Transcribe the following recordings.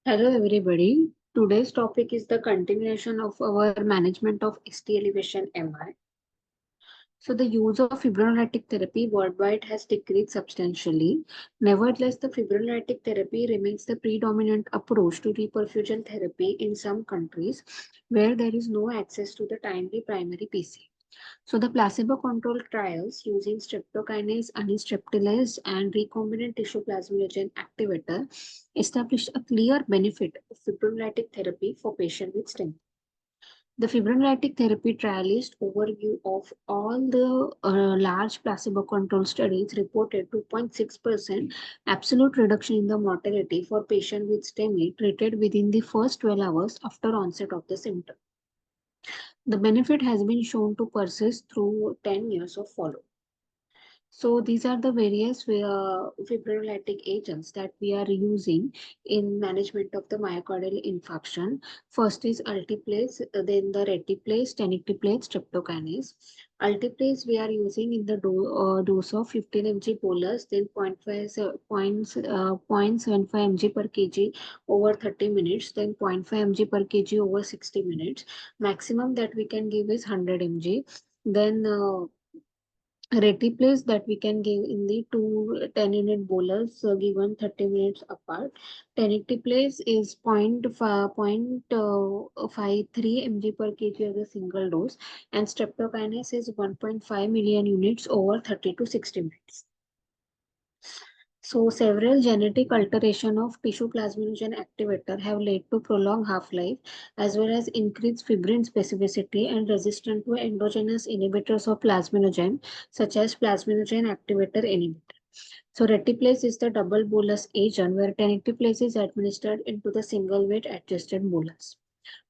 Hello everybody. Today's topic is the continuation of our management of ST elevation MI. So the use of fibrinolytic therapy worldwide has decreased substantially. Nevertheless, the fibrinolytic therapy remains the predominant approach to reperfusion therapy in some countries where there is no access to the timely primary PC. So the placebo-controlled trials using streptokinase, anistreptylase, and recombinant tissue plasminogen activator established a clear benefit of fibrinolytic therapy for patients with stem. The fibrinolytic therapy trialist overview of all the large placebo-controlled studies reported 2.6% absolute reduction in the mortality for patients with STEMI treated within the first 12 hours after onset of the symptom. The benefit has been shown to persist through 10 years of follow. So these are the various fibrinolytic agents that we are using in management of the myocardial infarction. First is altiplase, then the retiplase, tenecteplase, streptokinase. Altiplase we are using in the dose of 15 mg bolus, then 0.75 mg per kg over 30 minutes, then 0.5 mg per kg over 60 minutes. Maximum that we can give is 100 mg. Then retiplase that we can give in the two 10-unit bolus given 30 minutes apart. Tenecteplase is 0.53 mg per kg as a single dose, and streptokinase is 1.5 million units over 30 to 60 minutes. So several genetic alteration of tissue plasminogen activator have led to prolonged half-life as well as increased fibrin specificity and resistance to endogenous inhibitors of plasminogen such as plasminogen activator inhibitor. So retiplase is the double bolus agent where tenecteplase is administered into the single weight adjusted bolus.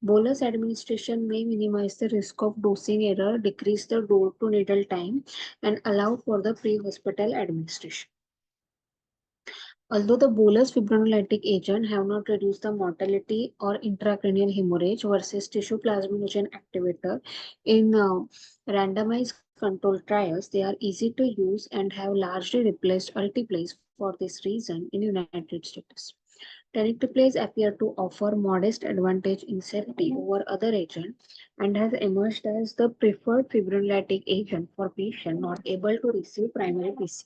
Bolus administration may minimize the risk of dosing error, decrease the door to needle time, and allow for the pre-hospital administration. Although the bolus fibrinolytic agent have not reduced the mortality or intracranial hemorrhage versus tissue plasminogen activator in randomized controlled trials, they are easy to use and have largely replaced altiplase for this reason in United States. Tenecteplase appear to offer modest advantage in safety over other agents and has emerged as the preferred fibrinolytic agent for patients not able to receive primary PC.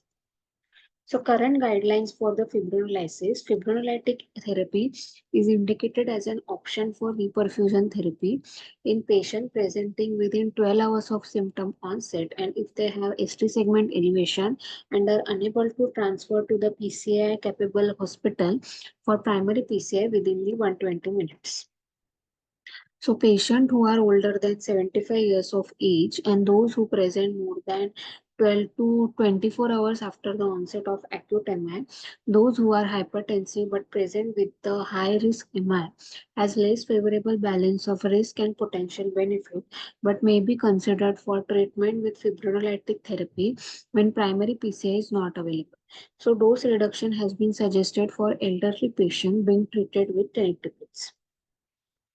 So current guidelines for the fibrinolytic therapy is indicated as an option for reperfusion therapy in patients presenting within 12 hours of symptom onset and if they have ST segment elevation and are unable to transfer to the PCI capable hospital for primary PCI within the 120 minutes. So patients who are older than 75 years of age and those who present more than 12 to 24 hours after the onset of acute MI, those who are hypertensive but present with the high risk MI has less favorable balance of risk and potential benefit, but may be considered for treatment with fibrinolytic therapy when primary PCI is not available. So dose reduction has been suggested for elderly patients being treated with tenecteplase.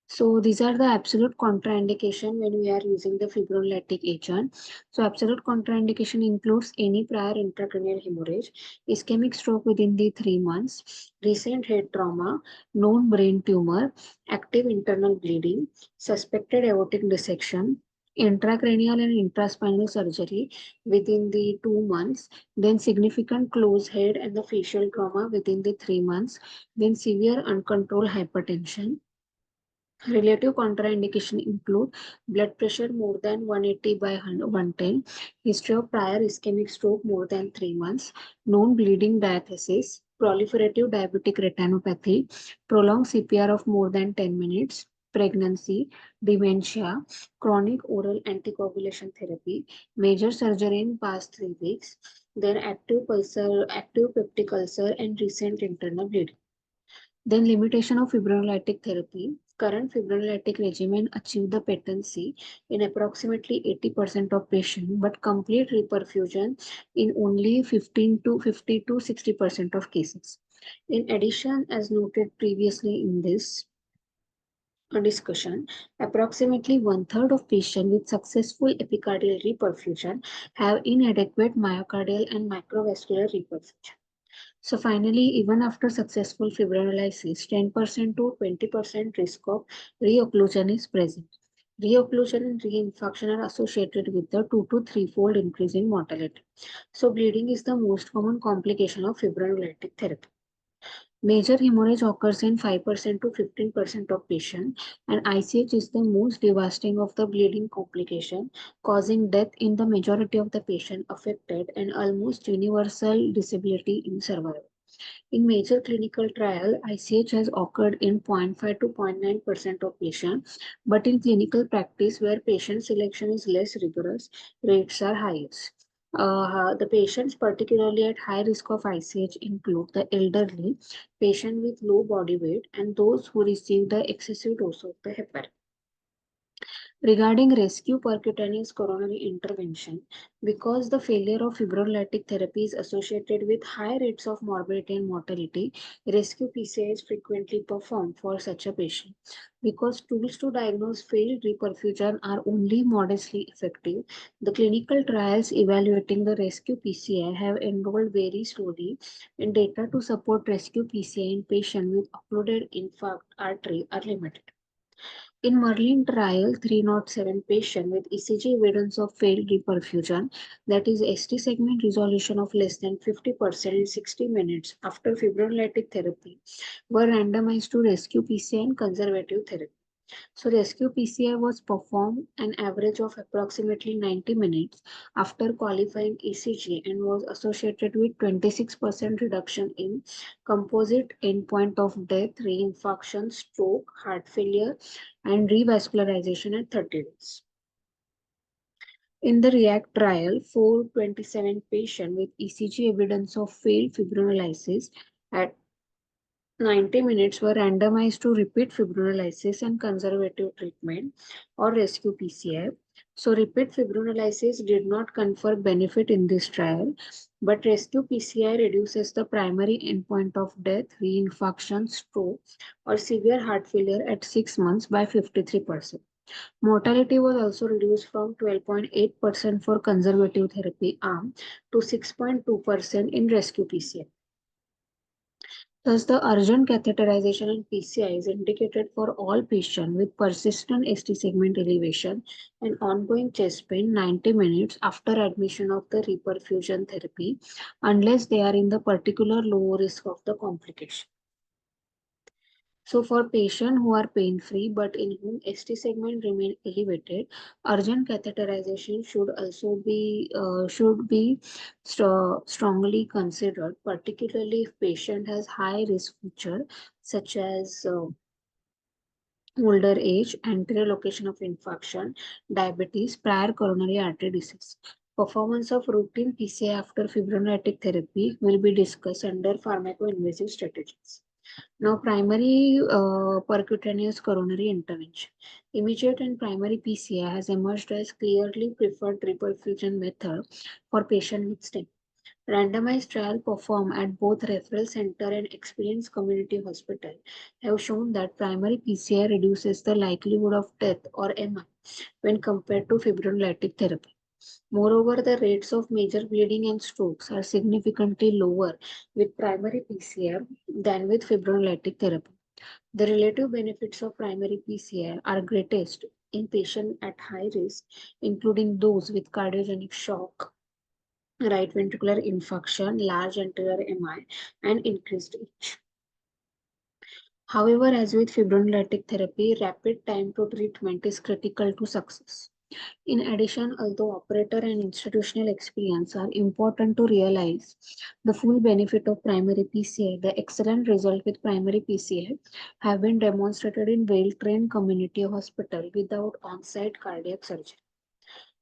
So these are the absolute contraindication when we are using the fibrinolytic agent. So absolute contraindication includes any prior intracranial hemorrhage, ischemic stroke within the 3 months, recent head trauma, known brain tumor, active internal bleeding, suspected aortic dissection, intracranial and intraspinal surgery within the 2 months, then significant closed head and the facial trauma within the 3 months, then severe uncontrolled hypertension. Relative contraindication include blood pressure more than 180 by 110, history of prior ischemic stroke more than 3 months, known bleeding diathesis, proliferative diabetic retinopathy, prolonged CPR of more than 10 minutes, pregnancy, dementia, chronic oral anticoagulation therapy, major surgery in past 3 weeks, then active peptic ulcer and recent internal bleeding. Then limitation of fibrinolytic therapy. Current fibrinolytic regimen achieve the patency in approximately 80% of patients, but complete reperfusion in only 15 to 50 to 60% of cases. In addition, as noted previously in this discussion, approximately one-third of patients with successful epicardial reperfusion have inadequate myocardial and microvascular reperfusion. So finally, even after successful fibrinolysis, 10% to 20% risk of reocclusion is present. Reocclusion and reinfarction are associated with the 2 to 3-fold increase in mortality. So bleeding is the most common complication of fibrinolytic therapy. Major hemorrhage occurs in 5% to 15% of patients, and ICH is the most devastating of the bleeding complication, causing death in the majority of the patient affected and almost universal disability in survival. In major clinical trial, ICH has occurred in 0.5 to 0.9% of patients, but in clinical practice where patient selection is less rigorous, rates are highest. The patients particularly at high risk of ICH include the elderly, patient with low body weight, and those who receive the excessive dose of the heparin. Regarding rescue percutaneous coronary intervention, because the failure of fibrinolytic therapy is associated with high rates of morbidity and mortality, rescue PCI is frequently performed for such a patient. Because tools to diagnose failed reperfusion are only modestly effective, the clinical trials evaluating the rescue PCI have enrolled very slowly, and data to support rescue PCI in patients with occluded infarct artery are limited. In Merlin trial, 307 patient with ECG evidence of failed reperfusion, that is ST segment resolution of less than 50% in 60 minutes after fibrinolytic therapy, were randomized to rescue PCI and conservative therapy. So rescue PCI was performed an average of approximately 90 minutes after qualifying ECG and was associated with 26% reduction in composite endpoint of death, reinfarction, stroke, heart failure, and revascularization at 30 days. In the REACT trial, 427 patients with ECG evidence of failed fibrinolysis at 90 minutes were randomized to repeat fibrinolysis and conservative treatment or rescue PCI. So repeat fibrinolysis did not confer benefit in this trial, but rescue PCI reduces the primary endpoint of death, reinfarction, stroke, or severe heart failure at 6 months by 53%. Mortality was also reduced from 12.8% for conservative therapy arm to 6.2% in rescue PCI. Thus, the urgent catheterization and PCI is indicated for all patients with persistent ST segment elevation and ongoing chest pain 90 minutes after admission of the reperfusion therapy, unless they are in the particular low risk of the complication. So for patients who are pain-free but in whom ST segment remain elevated, urgent catheterization should be strongly considered, particularly if patient has high risk feature such as older age, anterior location of infarction, diabetes, prior coronary artery disease. Performance of routine PCI after fibrinolytic therapy will be discussed under pharmacoinvasive strategies. Now, primary percutaneous coronary intervention. Immediate and primary PCI has emerged as clearly preferred reperfusion method for patients with stent. Randomized trial performed at both referral center and experienced community hospital have shown that primary PCI reduces the likelihood of death or MI when compared to fibrinolytic therapy. Moreover, the rates of major bleeding and strokes are significantly lower with primary PCI than with fibrinolytic therapy. The relative benefits of primary PCI are greatest in patients at high risk, including those with cardiogenic shock, right ventricular infarction, large anterior MI, and increased age. However, as with fibrinolytic therapy, rapid time to treatment is critical to success. In addition, although operator and institutional experience are important to realize the full benefit of primary PCI, the excellent result with primary PCI have been demonstrated in well-trained community hospital without on-site cardiac surgery.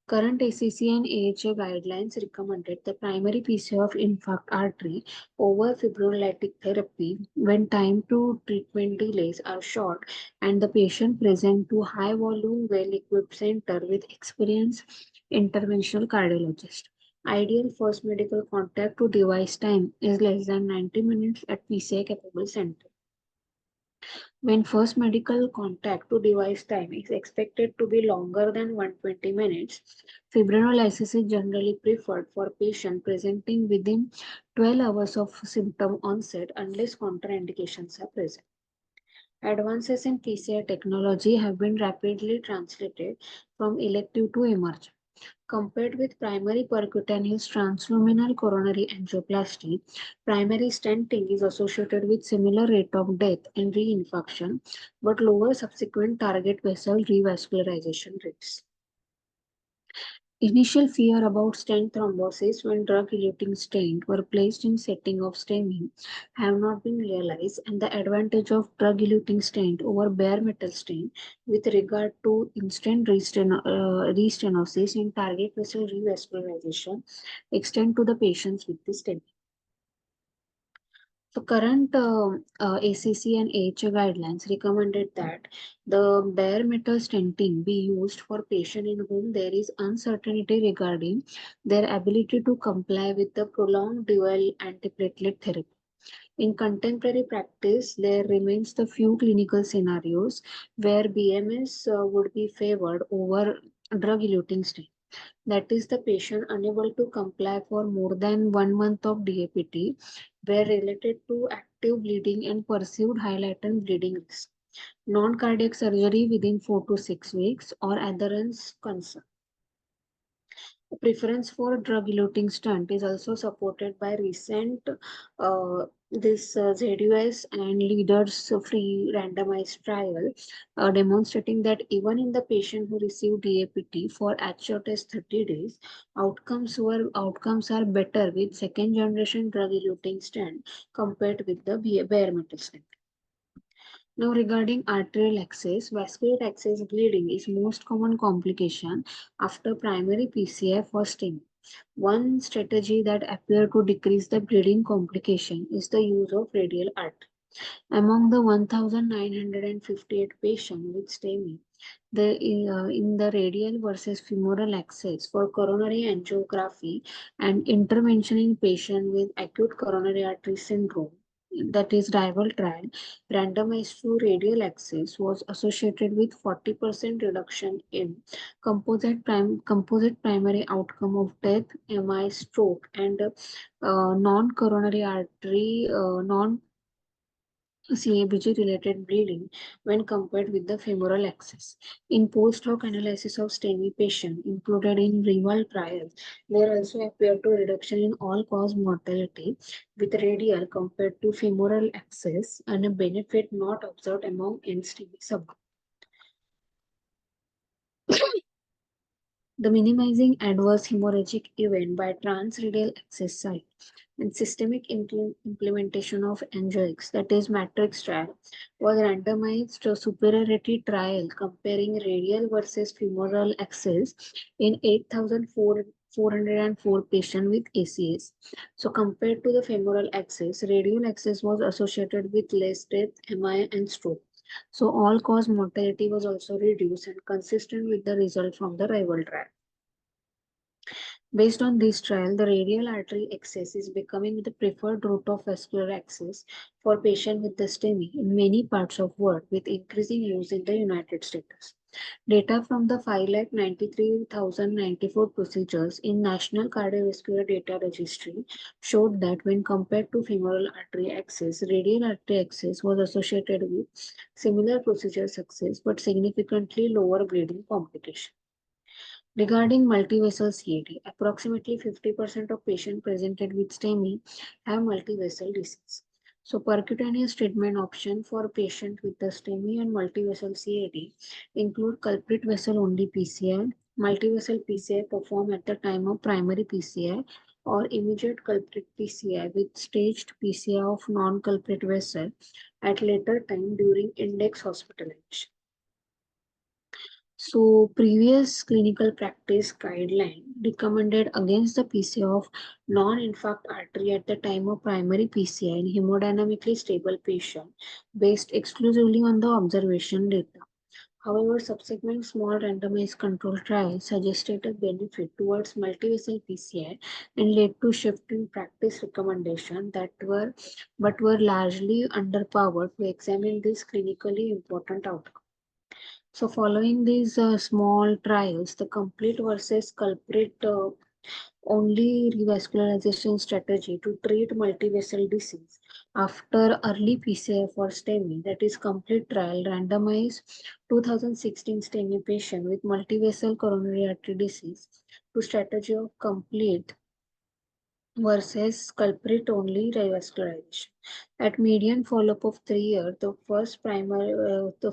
Current ACC and AHA guidelines recommended the primary PCI of infarct artery over fibrinolytic therapy when time to treatment delays are short and the patient present to high volume, well-equipped center with experienced interventional cardiologist. Ideal first medical contact to device time is less than 90 minutes at PCI capable center. When first medical contact to device time is expected to be longer than 120 minutes, fibrinolysis is generally preferred for patients presenting within 12 hours of symptom onset unless contraindications are present. Advances in PCR technology have been rapidly translated from elective to emergent. Compared with primary percutaneous transluminal coronary angioplasty, primary stenting is associated with similar rate of death and reinfarction, but lower subsequent target vessel revascularization rates. Initial fear about stent thrombosis when drug-eluting stents were placed in setting of stemming have not been realized, and the advantage of drug-eluting stent over bare metal stent with regard to instant restenosis and target vessel revascularization extend to the patients with the stent. So current ACC and AHA guidelines recommended that the bare metal stenting be used for patients in whom there is uncertainty regarding their ability to comply with the prolonged dual antiplatelet therapy. In contemporary practice, there remains the few clinical scenarios where BMS would be favored over drug-eluting stent. That is the patient unable to comply for more than 1 month of DAPT were related to active bleeding and perceived high latent bleeding risk, non-cardiac surgery within 4 to 6 weeks, or adherence concern. The preference for drug-eluting stunt is also supported by recent ZUS and leaders free randomized trial demonstrating that even in the patient who received DAPT for as short as 30 days, outcomes are better with second generation drug-eluting stent compared with the bare metal stent. Now, regarding arterial access, vascular access bleeding is most common complication after primary PCI for stent. One strategy that appear to decrease the bleeding complication is the use of radial artery. Among the 1,958 patients with STEMI, in the radial versus femoral access for coronary angiography and intervention in patients with acute coronary artery syndrome, that is rival trial, randomized to radial access was associated with 40% reduction in composite primary outcome of death, MI, stroke, and non-coronary artery, non CABG related bleeding when compared with the femoral access. In post hoc analysis of STEMI patient included in REVAL trial, there also appeared to reduction in all-cause mortality with radial compared to femoral access and a benefit not observed among NSTEMI subgroup. The minimizing adverse hemorrhagic event by transradial access site and systemic implementation of NGOX, that is matrix trial, was randomized to superiority trial comparing radial versus femoral access in 8,404 patients with ACS. So compared to the femoral access, radial access was associated with less death, MI, and stroke. So all-cause mortality was also reduced and consistent with the result from the rival trial. Based on this trial, the radial artery access is becoming the preferred route of vascular access for patients with the STEMI in many parts of world with increasing use in the United States. Data from the 593,094 procedures in National Cardiovascular Data Registry showed that when compared to femoral artery access, radial artery access was associated with similar procedure success but significantly lower bleeding complication. Regarding multivessel CAD, approximately 50% of patients presented with STEMI have multivessel disease. So percutaneous treatment option for patients with the STEMI and multivessel CAD include culprit vessel only PCI, multivessel PCI performed at the time of primary PCI, or immediate culprit PCI with staged PCI of non-culprit vessel at later time during index hospitalization. So previous clinical practice guideline recommended against the PCI of non-infarct artery at the time of primary PCI in hemodynamically stable patient based exclusively on the observation data. However, subsequent small randomized control trials suggested a benefit towards multivessel PCI and led to shift in practice recommendation that were largely underpowered to examine this clinically important outcome. So, following these small trials, the complete versus culprit only revascularization strategy to treat multivessel disease after early PCI for STEMI, that is complete trial, randomized 2016 STEMI patient with multivessel coronary artery disease to strategy of complete versus culprit only revascularization. At median follow-up of 3 years, the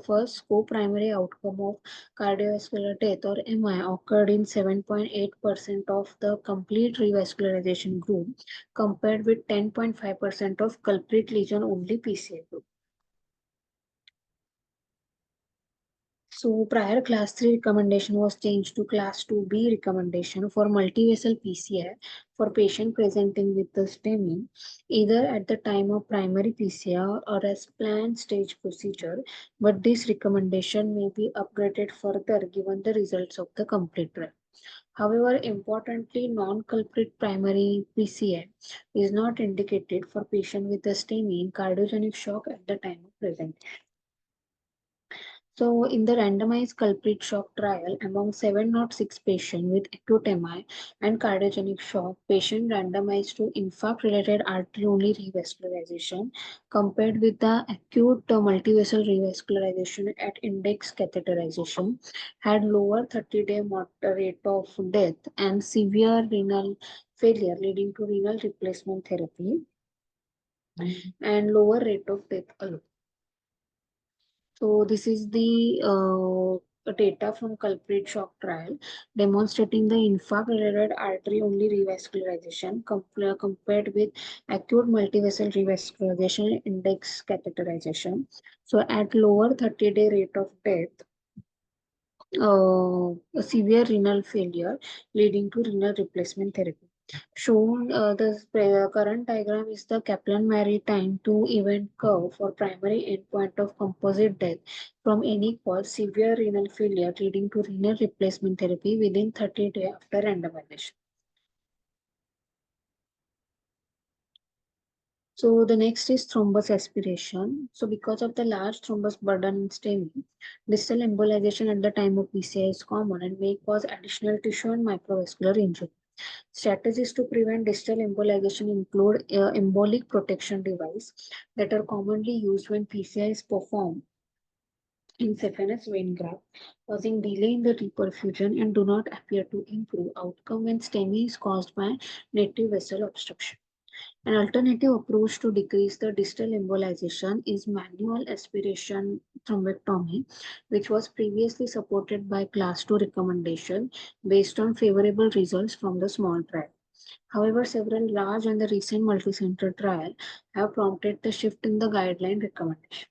first co-primary outcome of cardiovascular death or MI occurred in 7.8% of the complete revascularization group, compared with 10.5% of culprit lesion only PCI group. So prior class 3 recommendation was changed to class 2B recommendation for multivessel PCI for patient presenting with the STEMI either at the time of primary PCI or as planned stage procedure, but this recommendation may be upgraded further given the results of the complete trial. However, importantly, non-culprit primary PCI is not indicated for patient with a STEMI in cardiogenic shock at the time of presentation. So, in the randomized culprit shock trial, among 706 patients with acute MI and cardiogenic shock, patient randomized to infarct-related artery-only revascularization compared with the acute multivessel revascularization at index catheterization had lower 30-day rate of death and severe renal failure leading to renal replacement therapy and lower rate of death alone. So this is the data from culprit shock trial demonstrating the infarct-related artery-only revascularization compared with acute multivessel revascularization index catheterization. So at lower 30-day rate of death, a severe renal failure leading to renal replacement therapy. Shown the current diagram is the Kaplan-Meier time to event curve for primary endpoint of composite death from any cause, severe renal failure leading to renal replacement therapy within 30 days after randomization. So the next is thrombus aspiration. So because of the large thrombus burden in STEMI, distal embolization at the time of PCI is common and may cause additional tissue and microvascular injury. Strategies to prevent distal embolization include embolic protection device that are commonly used when PCI is performed in saphenous vein graft, causing delay in the reperfusion and do not appear to improve outcome when STEMI is caused by native vessel obstruction. An alternative approach to decrease the distal embolization is manual aspiration thrombectomy, which was previously supported by class 2 recommendation based on favorable results from the small trial. However, several large and the recent multicenter trial have prompted the shift in the guideline recommendation.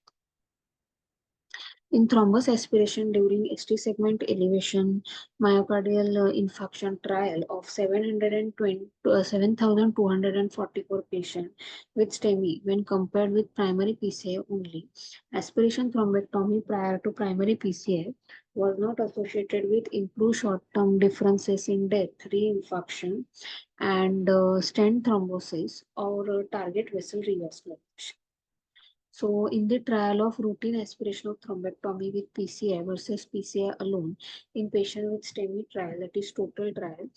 In thrombus aspiration during ST segment elevation myocardial infarction trial of 7,244 patients with STEMI when compared with primary PCI only, aspiration thrombectomy prior to primary PCI was not associated with improved short-term differences in death, reinfarction, and stent thrombosis or target vessel revascularization. So, in the trial of routine aspiration of thrombectomy with PCI versus PCI alone in patient with STEMI trial, that is total trial,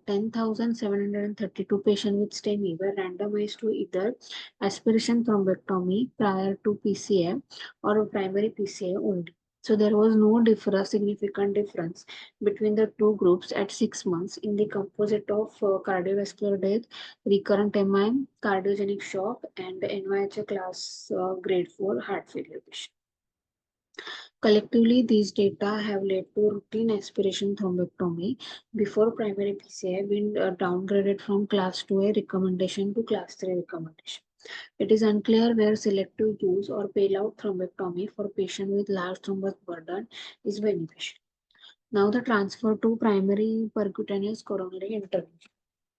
10,732 patients with STEMI were randomized to either aspiration thrombectomy prior to PCI or a primary PCI only. So there was no significant difference between the two groups at 6 months in the composite of cardiovascular death, recurrent MI, cardiogenic shock, and NYHA class grade 4 heart failure patient. Collectively, these data have led to routine aspiration thrombectomy before primary PCI being downgraded from class 2A recommendation to class 3 recommendation. It is unclear where selective use or bailout thrombectomy for patients with large thrombus burden is beneficial. Now the transfer to primary percutaneous coronary intervention.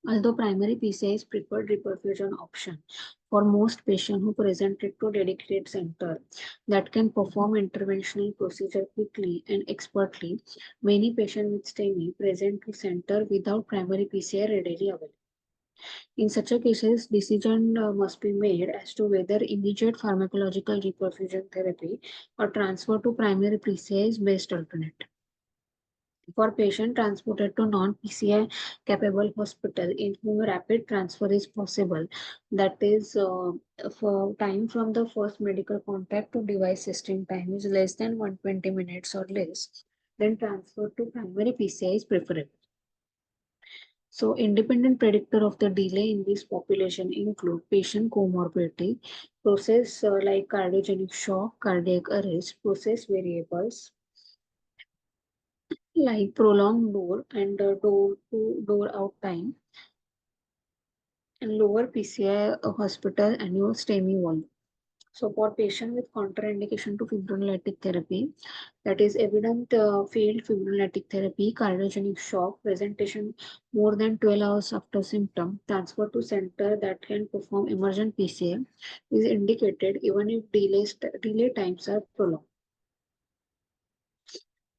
Although primary PCI is preferred reperfusion option for most patients who presented to dedicated center that can perform interventional procedure quickly and expertly, many patients with STEMI present to center without primary PCI readily available. In such a cases, decision must be made as to whether immediate pharmacological reperfusion therapy or transfer to primary PCI is best alternative. For patient transported to non-PCI capable hospital in whom rapid transfer is possible, that is for time from the first medical contact to device system time is less than 120 minutes or less, then transfer to primary PCI is preferable. So independent predictor of the delay in this population include patient comorbidity, process like cardiogenic shock, cardiac arrest, process variables like prolonged door and door to door out time, and lower PCI hospital annual STEMI volume. So for patient with contraindication to fibrinolytic therapy, that is evident failed fibrinolytic therapy, cardiogenic shock, presentation more than 12 hours after symptom, transfer to center that can perform emergent PCA is indicated even if delay times are prolonged.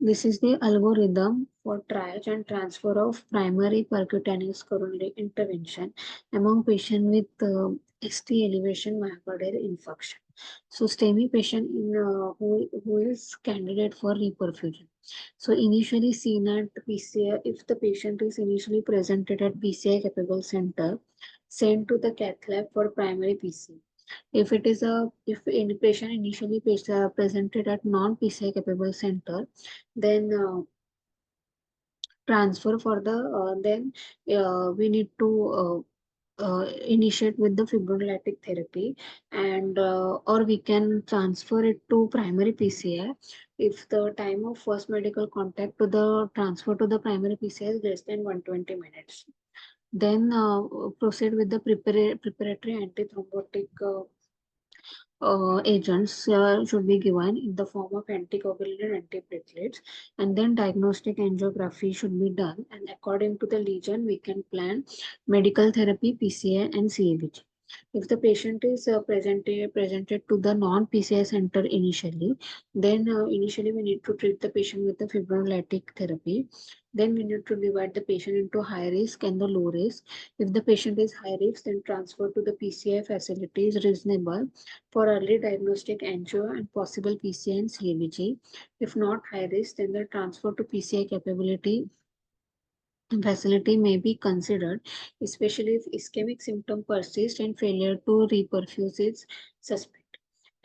This is the algorithm for triage and transfer of primary percutaneous coronary intervention among patients with ST elevation myocardial infarction. So, STEMI patient who is candidate for reperfusion. So, initially seen at PCI, if the patient is initially presented at PCI capable center, sent to the cath lab for primary PCI. If any patient initially presented at non-PCI capable center, then transfer for the then we need to initiate with the fibrinolytic therapy, and or we can transfer it to primary PCI if the time of first medical contact to the transfer to the primary PCI is less than 120 minutes. Then proceed with the preparatory antithrombotic agents should be given in the form of anticoagulant and antiplatelets, and then diagnostic angiography should be done, and according to the lesion we can plan medical therapy, PCI and CABG. If the patient is presented to the non-PCI center initially, then initially we need to treat the patient with the fibrinolytic therapy. Then we need to divide the patient into high risk and the low risk. If the patient is high risk, then transfer to the PCI facility is reasonable for early diagnostic angio and possible PCI and CABG. If not high risk, then the transfer to PCI capability facility may be considered, especially if ischemic symptom persist and failure to reperfuse is suspect.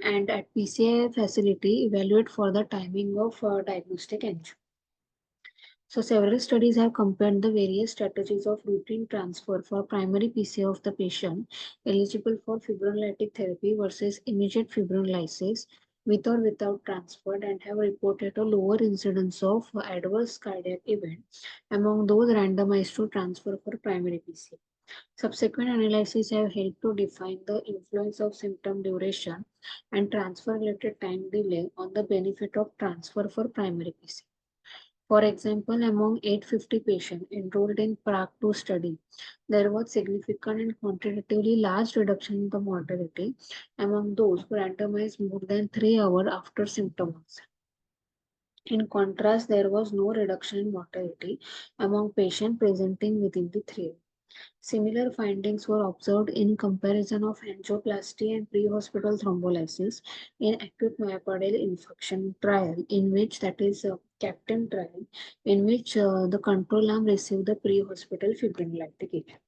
And at PCI facility, evaluate for the timing of diagnostic angio. So several studies have compared the various strategies of routine transfer for primary PCA of the patient eligible for fibrinolytic therapy versus immediate fibrinolysis with or without transfer, and have reported a lower incidence of adverse cardiac event among those randomized to transfer for primary PCA. Subsequent analyses have helped to define the influence of symptom duration and transfer related time delay on the benefit of transfer for primary PCA. For example, among 850 patients enrolled in PRAG-2 study, there was significant and quantitatively large reduction in the mortality among those who randomized more than 3 hours after symptom onset. In contrast, there was no reduction in mortality among patients presenting within the 3 hours. Similar findings were observed in comparison of angioplasty and pre-hospital thrombolysis in acute myocardial infarction trial, in which that is a CAPTAIN trial, in which the control arm received the pre-hospital fibrinolytic agent.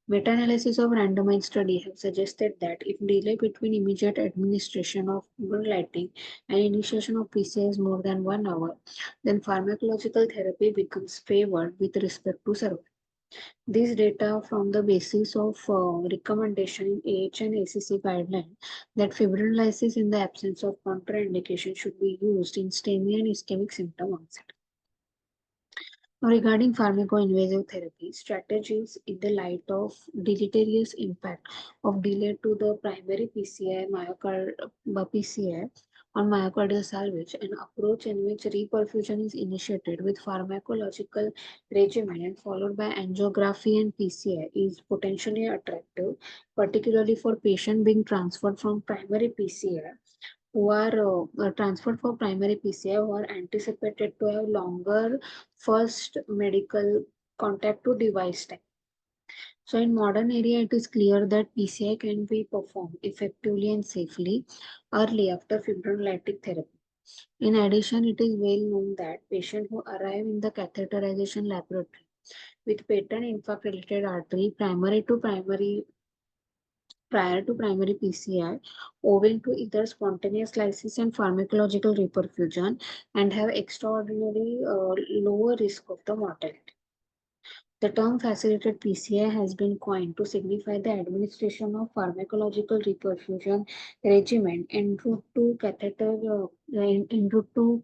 Meta-analysis of randomized study have suggested that if delay between immediate administration of fibrinolytic and initiation of PCI is more than 1 hour, then pharmacological therapy becomes favored with respect to survival. These data form the basis of recommendation in AH and ACC guideline that fibrinolysis in the absence of contraindication should be used in STEMI and ischemic symptom onset. Now, regarding pharmacoinvasive therapy strategies in the light of deleterious impact of delay to the primary PCI, PCI on myocardial salvage, an approach in which reperfusion is initiated with pharmacological regimen and followed by angiography and PCI, is potentially attractive, particularly for patients being transferred from primary PCI who are transferred for primary PCI who are anticipated to have longer first medical contact to device time. So in modern area, it is clear that PCI can be performed effectively and safely early after fibrinolytic therapy. In addition, it is well known that patients who arrive in the catheterization laboratory with patent infarct-related artery prior to primary PCI, owing to either spontaneous lysis and pharmacological reperfusion, and have extraordinarily lower risk of the mortality. The term facilitated PCI has been coined to signify the administration of pharmacological reperfusion regimen en route to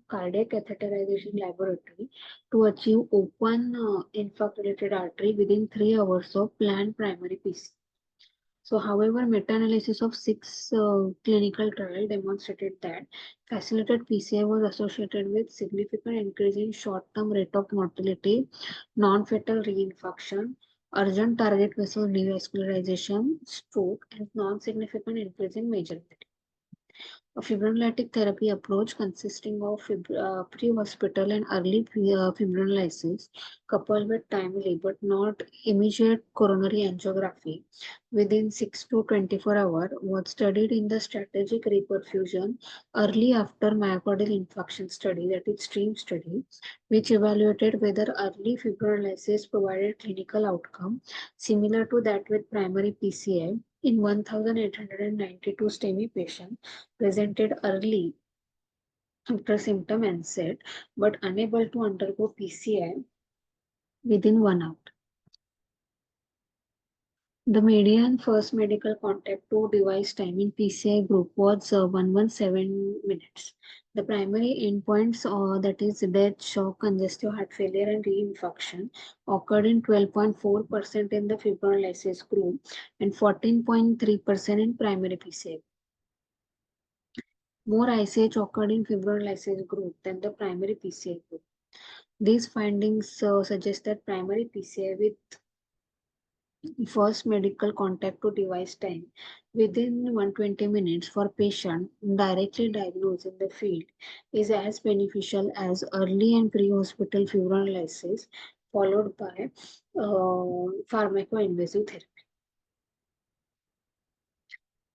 cardiac catheterization laboratory to achieve open infarct-related artery within 3 hours of planned primary PCI. So, however, meta-analysis of 6 clinical trials demonstrated that facilitated PCI was associated with significant increase in short-term rate of mortality, non-fatal reinfarction, urgent target vessel revascularization, stroke, and non-significant increase in major mortality. A fibrinolytic therapy approach consisting of pre-hospital and early fibrinolysis coupled with timely but not immediate coronary angiography within 6 to 24 hours was studied in the strategic reperfusion early after myocardial infarction study, that is STREAM study, which evaluated whether early fibrinolysis provided clinical outcome similar to that with primary PCI in 1,892 STEMI patients presented early after symptom onset but unable to undergo PCI within 1 hour. The median first medical contact to device time in PCI group was 117 minutes. The primary endpoints, that is death, shock, congestive heart failure, and reinfarction, occurred in 12.4% in the fibrinolysis group and 14.3% in primary PCI. More ICH occurred in fibrinolysis group than the primary PCI group. These findings suggest that primary PCI with first medical contact to device time within 120 minutes for patient directly diagnosed in the field is as beneficial as early and pre-hospital fibrinolysis followed by pharmacoinvasive therapy.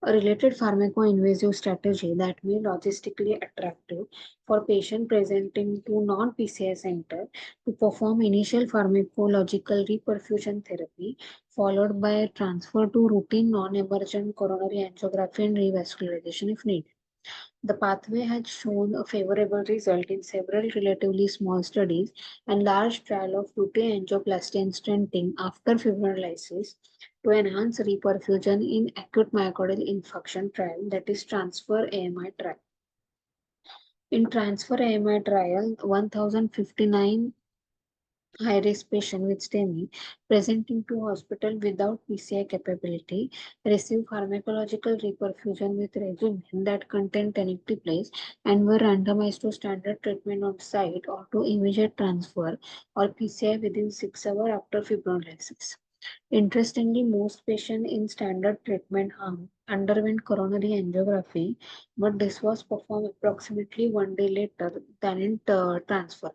A related pharmacoinvasive strategy that may logistically attractive for patient presenting to non-PCI center to perform initial pharmacological reperfusion therapy followed by transfer to routine non-emergent coronary angiography and revascularization if needed. The pathway has shown a favorable result in several relatively small studies and large trial of routine angioplasty and stenting after fibrinolysis to enhance reperfusion in acute myocardial infarction trial, that is transfer AMI trial. In transfer AMI trial, 1059 high-risk patient with STEMI presenting to hospital without PCI capability receive pharmacological reperfusion with regimen that contain tenecteplase and were randomized to standard treatment on site or to immediate transfer or PCI within 6 hours after fibrinolysis. Interestingly, most patients in standard treatment arm underwent coronary angiography, but this was performed approximately 1 day later than in transfer.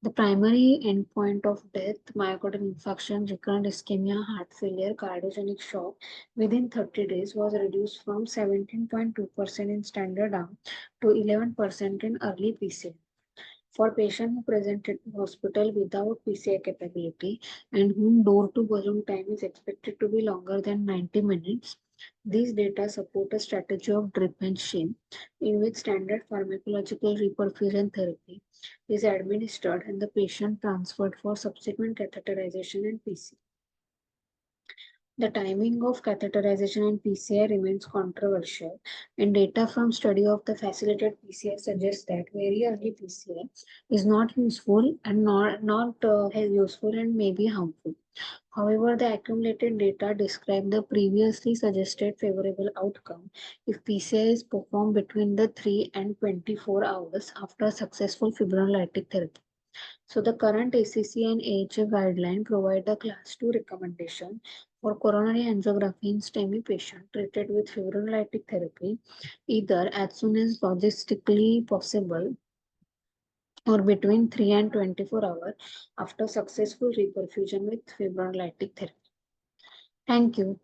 The primary endpoint of death, myocardial infarction, recurrent ischemia, heart failure, cardiogenic shock within 30 days was reduced from 17.2% in standard arm to 11% in early PCI. For patients who presented to hospital without PCI capability and whom door-to-balloon time is expected to be longer than 90 minutes, these data support a strategy of drip and shim in which standard pharmacological reperfusion therapy is administered and the patient transferred for subsequent catheterization and PCI. The timing of catheterization and PCI remains controversial, and data from study of the facilitated PCI suggests that very early PCI is not useful and not useful and may be harmful. However, the accumulated data describe the previously suggested favorable outcome if PCI is performed between the 3 and 24 hours after successful fibrinolytic therapy. So the current ACC and AHA guideline provide the class 2 recommendation for coronary angiography in STEMI patient treated with fibrinolytic therapy either as soon as logistically possible or between 3 and 24 hours after successful reperfusion with fibrinolytic therapy. Thank you.